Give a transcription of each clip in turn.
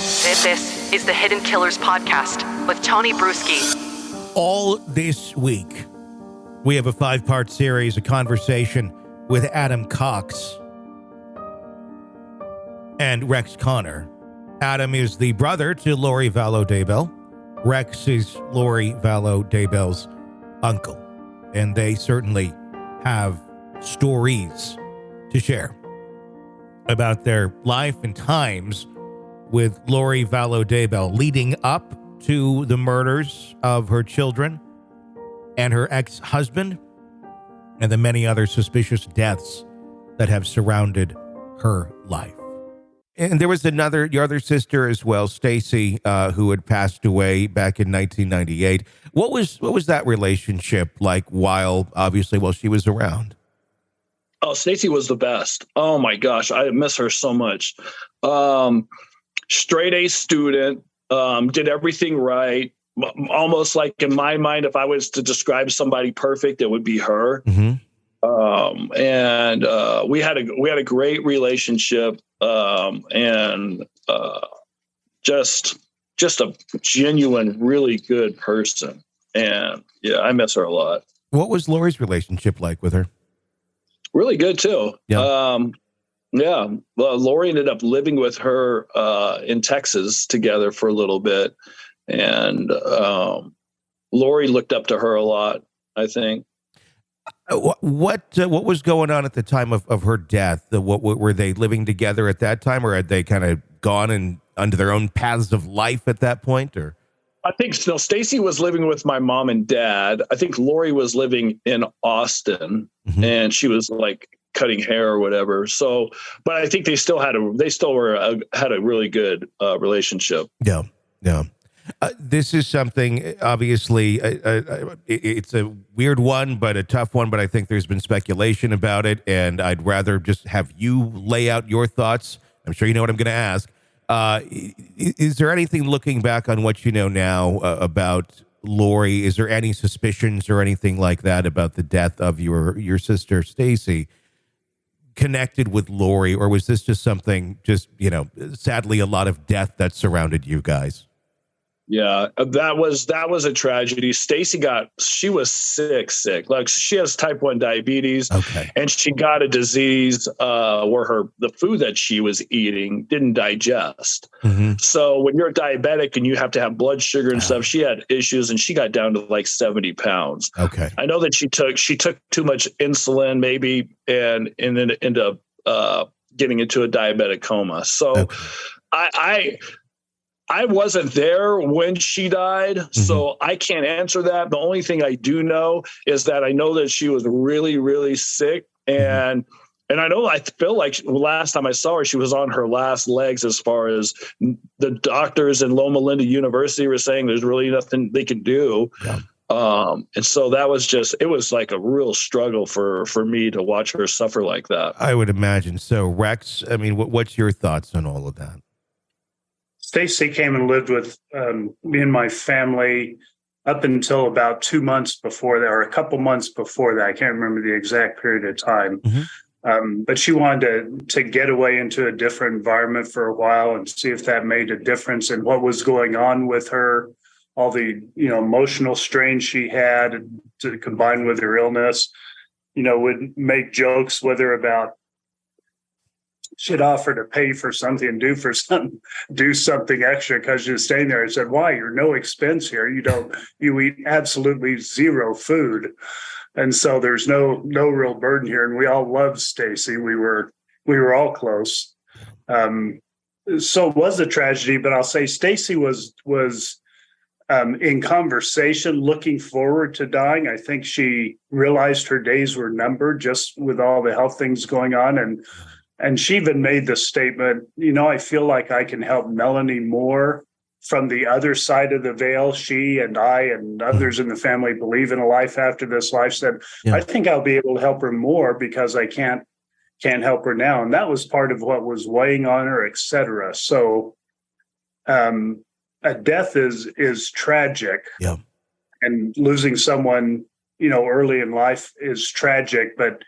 This is the Hidden Killers podcast with Tony Brueski. All this week, we have a 5-part series, a conversation with Adam Cox and Rex Connor. Adam is the brother to Lori Vallow Daybell. Rex is Lori Vallow Daybell's uncle. And they certainly have stories to share about their life and times with Lori Vallow Daybell leading up to the murders of her children and her ex-husband and the many other suspicious deaths that have surrounded her life. And there was your other sister as well, Stacy, who had passed away back in 1998. What was that relationship like while she was around? Oh, Stacy was the best. Oh my gosh, I miss her so much. Straight A student, did everything right. Almost like in my mind, if I was to describe somebody perfect, it would be her. Mm-hmm. We had a great relationship, and just a genuine, really good person. And yeah, I miss her a lot. What was Lori's relationship like with her? Really good too. Yeah. Well, Lori ended up living with her in Texas together for a little bit, and Lori looked up to her a lot, I think. What was going on at the time of her death? What were they living together at that time, or had they kind of gone and under their own paths of life at that point? Or I think so. Stacy was living with my mom and dad. I think Lori was living in Austin, mm-hmm. and she was like cutting hair or whatever. So, but I think they still had a really good relationship. Yeah. This is something, obviously, it's a weird one, but a tough one, but I think there's been speculation about it, and I'd rather just have you lay out your thoughts. I'm sure you know what I'm going to ask. Is there anything, looking back on what you know now about Lori, is there any suspicions or anything like that about the death of your sister, Stacy, connected with Lori, or was this just something, sadly, a lot of death that surrounded you guys? Yeah, that was a tragedy. Stacy she was sick. Like, she has type 1 diabetes. Okay. And she got a disease where the food that she was eating didn't digest. Mm-hmm. So when you're diabetic and you have to have blood sugar and stuff, she had issues, and she got down to like 70 pounds. Okay. I know that she took too much insulin maybe, and then ended up getting into a diabetic coma. So okay. I wasn't there when she died, mm-hmm. so I can't answer that. The only thing I do know is that I know that she was really, really sick. And I feel like the last time I saw her, she was on her last legs, as far as the doctors in Loma Linda University were saying there's really nothing they can do. Yeah. And so that was it was like a real struggle for me to watch her suffer like that. I would imagine. So, Rex, I mean, what's your thoughts on all of that? Stacy came and lived with me and my family up until about 2 months before that, or a couple months before that. I can't remember the exact period of time. Mm-hmm. But she wanted to get away into a different environment for a while and see if that made a difference in what was going on with her, all the emotional strain she had to combine with her illness. Would make jokes with her about, she'd offer to pay for something, do something extra because you're staying there. I said, why? You're no expense here. You eat absolutely zero food. And so there's no real burden here. And we all loved Stacy. We were all close. So it was a tragedy, but I'll say Stacy was in conversation, looking forward to dying. I think she realized her days were numbered just with all the health things going on. And she even made the statement, I feel like I can help Melanie more from the other side of the veil. She and I and others in the family believe in a life after this life. Said, yeah. I think I'll be able to help her more because I can't help her now. And that was part of what was weighing on her, et cetera. So a death is tragic. Yeah. And losing someone, early in life is tragic, but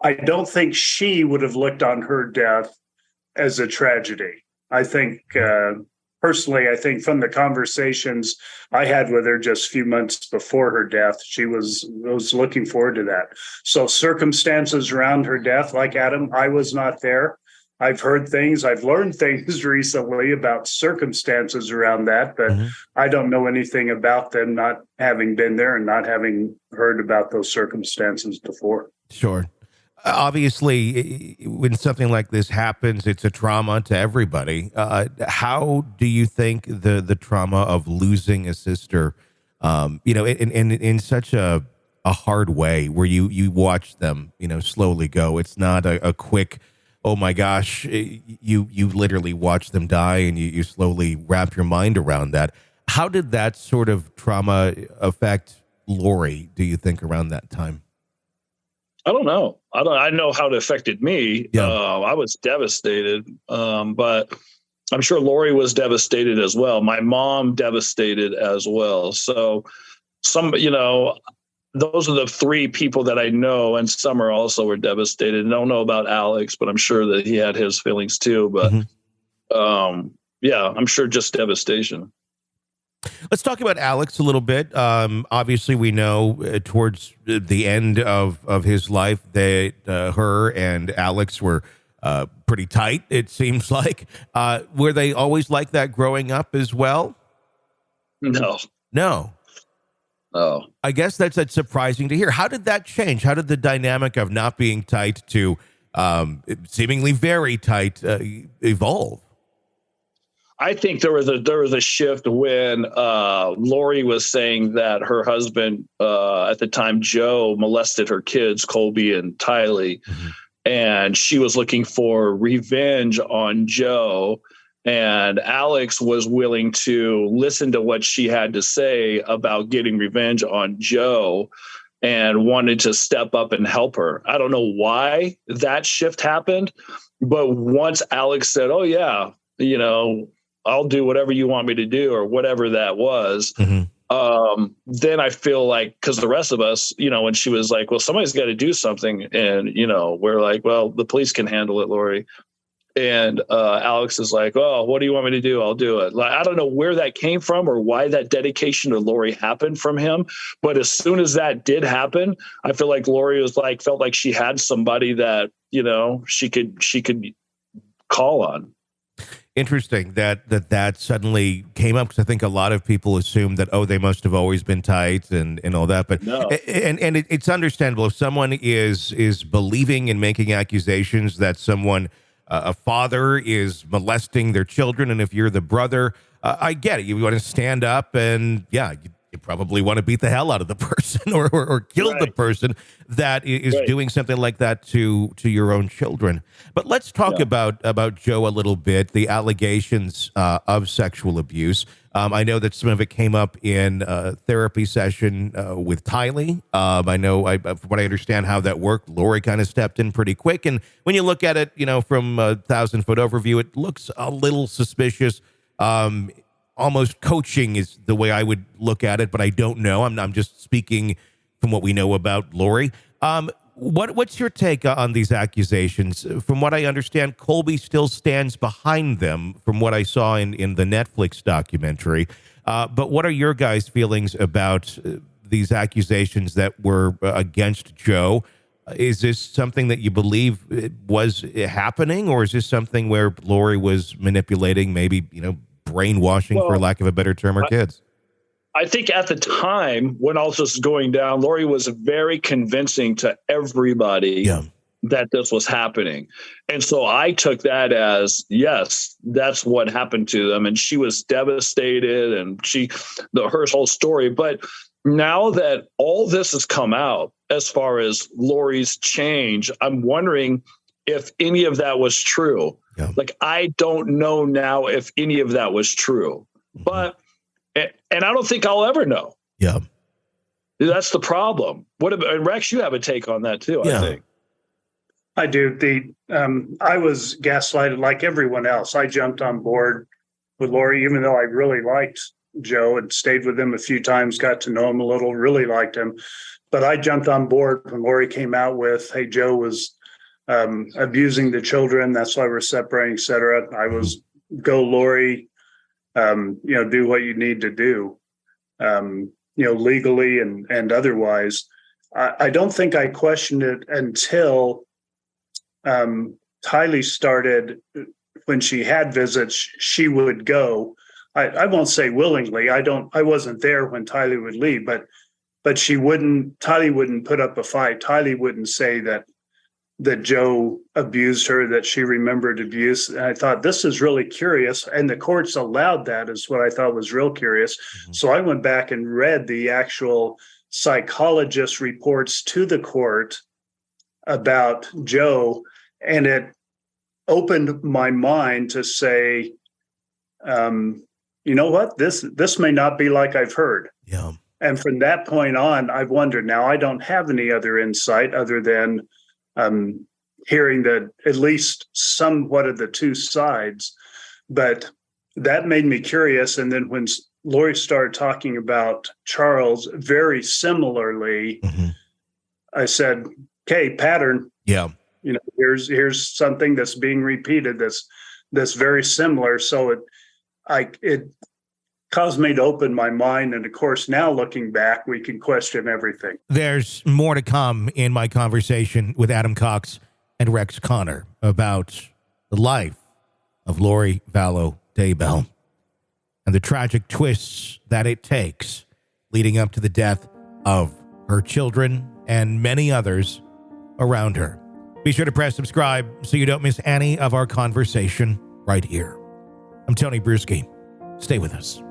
I don't think she would have looked on her death as a tragedy. I think her personally, I think from the conversations I had with her just a few months before her death, she was looking forward to that. So circumstances around her death, like Adam, I was not there. I've heard things, I've learned things recently about circumstances around that, but I don't know anything about them, not having been there and not having heard about those circumstances before. Sure. Obviously, when something like this happens, it's a trauma to everybody. How do you think the trauma of losing a sister, in such a hard way, where you watch them, slowly go? It's not a quick, oh my gosh, you literally watch them die, and you slowly wrap your mind around that. How did that sort of trauma affect Lori, do you think, around that time? I don't know. I know how it affected me. Yeah. I was devastated, but I'm sure Lori was devastated as well. My mom devastated as well. So those are the three people that I know, and Summer also were devastated. I don't know about Alex, but I'm sure that he had his feelings too. But I'm sure just devastation. Let's talk about Alex a little bit. Obviously, we know towards the end of his life that her and Alex were pretty tight, it seems like. Were they always like that growing up as well? No. Oh, I guess that's surprising to hear. How did that change? How did the dynamic of not being tight to seemingly very tight evolve? I think there was a shift when Lori was saying that her husband at the time, Joe, molested her kids, Colby and Tylee, and she was looking for revenge on Joe. And Alex was willing to listen to what she had to say about getting revenge on Joe and wanted to step up and help her. I don't know why that shift happened, but once Alex said, "Oh yeah, I'll do whatever you want me to do," or whatever that was, then I feel like, because the rest of us, when she was like, "Well, somebody's got to do something," and we're like, "Well, the police can handle it, Lori." And Alex is like, "Oh, what do you want me to do? I'll do it." Like, I don't know where that came from or why that dedication to Lori happened from him. But as soon as that did happen, I feel like Lori felt like she had somebody that, she could call on. Interesting that suddenly came up, because I think a lot of people assume that, they must have always been tight and all that. But no. And it's understandable if someone is believing and making accusations that someone, a father, is molesting their children, and if you're the brother, I get it. You want to stand up, and you probably want to beat the hell out of the person or kill the person that is doing something like that to your own children. But let's talk about Joe a little bit, the allegations of sexual abuse. I know that some of it came up in a therapy session with Tylee. I know, from what I understand how that worked, Lori kind of stepped in pretty quick. And when you look at it, from a 1,000-foot overview, it looks a little suspicious. Almost coaching is the way I would look at it, but I don't know. I'm just speaking from what we know about Lori. What's your take on these accusations? From what I understand, Colby still stands behind them, from what I saw in the Netflix documentary. But what are your guys' feelings about these accusations that were against Joe? Is this something that you believe was happening, or is this something where Lori was manipulating, maybe, brainwashing, for lack of a better term, her kids? I think at the time when all this was going down, Lori was very convincing to everybody that this was happening. And so I took that as, yes, that's what happened to them. And she was devastated, and her whole story. But now that all this has come out, as far as Lori's change, I'm wondering if any of that was true. Yeah. Like, I don't know now if any of that was true, but, and I don't think I'll ever know. Yeah. That's the problem. And Rex, you have a take on that too, I think. I do. I was gaslighted like everyone else. I jumped on board with Lori, even though I really liked Joe and stayed with him a few times, got to know him a little, really liked him. But I jumped on board when Lori came out with, "Hey, Joe was abusing the children. That's why we're separating," et cetera. I was go Lori. do what you need to do, legally and otherwise. I don't think I questioned it until Tylee started. When she had visits, she would go. I won't say willingly. I wasn't there when Tylee would leave, but Tylee wouldn't put up a fight. Tylee wouldn't say that Joe abused her, that she remembered abuse. And I thought, this is really curious. And the courts allowed that, is what I thought was real curious. Mm-hmm. So I went back and read the actual psychologist reports to the court about Joe, and it opened my mind to say, you know what, this may not be like I've heard. Yeah. And from that point on, I've wondered. Now, I don't have any other insight other than hearing that at least somewhat of the two sides, but that made me curious. And then when Lori started talking about Charles very similarly, mm-hmm. I said, okay, pattern. Yeah. Here's something that's being repeated that's very similar. So it caused me to open my mind. And of course, now looking back, we can question everything. There's more to come in my conversation with Adam Cox and Rex Connor about the life of Lori Vallow Daybell and the tragic twists that it takes leading up to the death of her children and many others around her. Be sure to press subscribe so you don't miss any of our conversation right here. I'm Tony Brueski. Stay with us.